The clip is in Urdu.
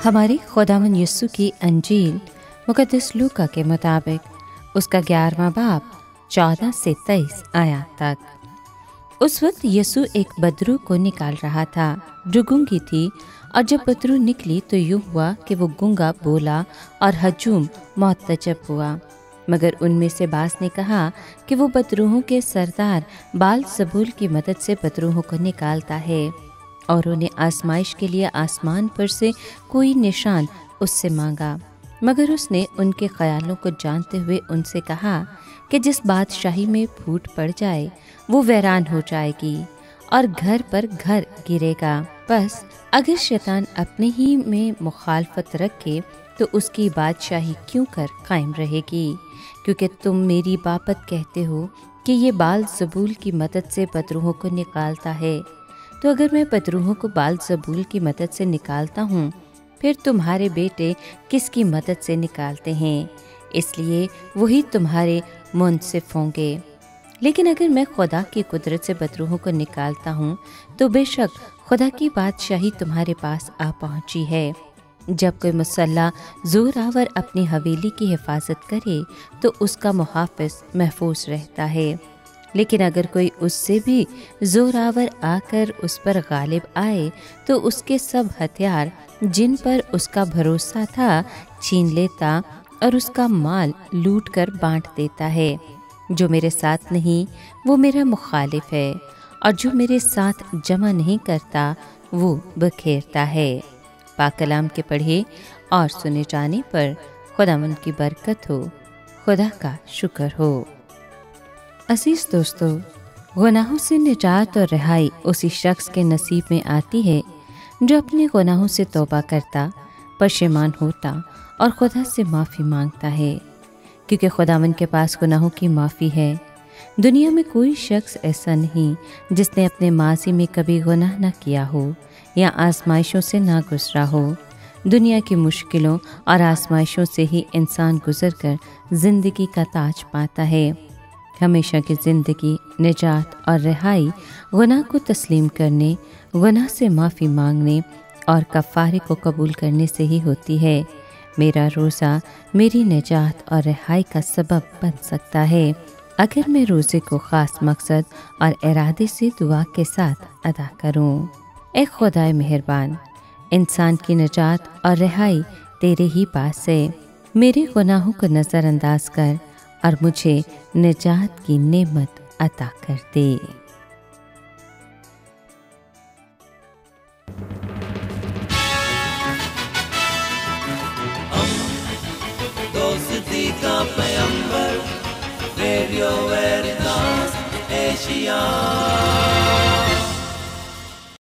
ہماری خداوند یسوع کی انجیل مقدس لوکا کے مطابق اس کا 11واں باب 14 سے 23 آیات تک۔ اس وقت یسوع ایک بدرو کو نکال رہا تھا جو گونگی تھی، اور جب بدرو نکلی تو یوں ہوا کہ وہ گونگا بولا اور ہجوم معتجب ہوا۔ مگر ان میں سے بعض نے کہا کہ وہ بدروہوں کے سردار بال زبول کی مدد سے بدروہوں کو نکالتا ہے، اور انہیں آزمائش کے لیے آسمان پر سے کوئی نشان اس سے مانگا۔ مگر اس نے ان کے خیالوں کو جانتے ہوئے ان سے کہا کہ جس بادشاہی میں پھوٹ پڑ جائے وہ ویران ہو جائے گی، اور گھر پر گھر گرے گا۔ بس اگر شیطان اپنے ہی میں مخالفت رکھے تو اس کی بادشاہی کیوں کر قائم رہے گی؟ کیونکہ تم میری بابت کہتے ہو کہ یہ بال زبول کی مدد سے بدروہوں کو نکالتا ہے۔ تو اگر میں بدروہوں کو بال زبول کی مدد سے نکالتا ہوں، پھر تمہارے بیٹے کس کی مدد سے نکالتے ہیں؟ اس لیے وہی تمہارے منصف ہوں گے۔ لیکن اگر میں خدا کی قدرت سے بدروہوں کو نکالتا ہوں تو بے شک خدا کی بادشاہی تمہارے پاس آ پہنچی ہے۔ جب کوئی مسلح زور آور اپنی حویلی کی حفاظت کرے تو اس کا محافظ محفوظ رہتا ہے، لیکن اگر کوئی اس سے بھی زور آور آ کر اس پر غالب آئے تو اس کے سب ہتھیار جن پر اس کا بھروسہ تھا چھین لیتا اور اس کا مال لوٹ کر بانٹ دیتا ہے۔ جو میرے ساتھ نہیں وہ میرا مخالف ہے، اور جو میرے ساتھ جمع نہیں کرتا وہ بکھیرتا ہے۔ پاک کلام کے پڑھے اور سنے جانے پر خداوند کی برکت ہو، خدا کا شکر ہو۔ عزیز دوستو، گناہوں سے نجات اور رہائی اسی شخص کے نصیب میں آتی ہے جو اپنے گناہوں سے توبہ کرتا، پشیمان ہوتا اور خدا سے معافی مانگتا ہے، کیونکہ خداوند کے پاس گناہوں کی معافی ہے۔ دنیا میں کوئی شخص ایسا نہیں جس نے اپنے ماضی میں کبھی گناہ نہ کیا ہو یا آزمائشوں سے نہ گزرا ہو۔ دنیا کی مشکلوں اور آزمائشوں سے ہی انسان گزر کر زندگی کا تاج پاتا ہے۔ ہمیشہ کی زندگی، نجات اور رہائی گناہ کو تسلیم کرنے، گناہ سے معافی مانگنے اور کفارے کو قبول کرنے سے ہی ہوتی ہے۔ میرا روزہ میری نجات اور رہائی کا سبب بن سکتا ہے اگر میں روزے کو خاص مقصد اور ارادے سے دعا کے ساتھ ادا کروں۔ اے خدائے مہربان، انسان کی نجات اور رہائی تیرے ہی پاس ہے۔ میرے گناہوں کو نظر انداز کر اور مجھے نجات کی نعمت عطا کر دے۔ دوستی کا پیمبر، ریڈیو ویریتاس ایشیا۔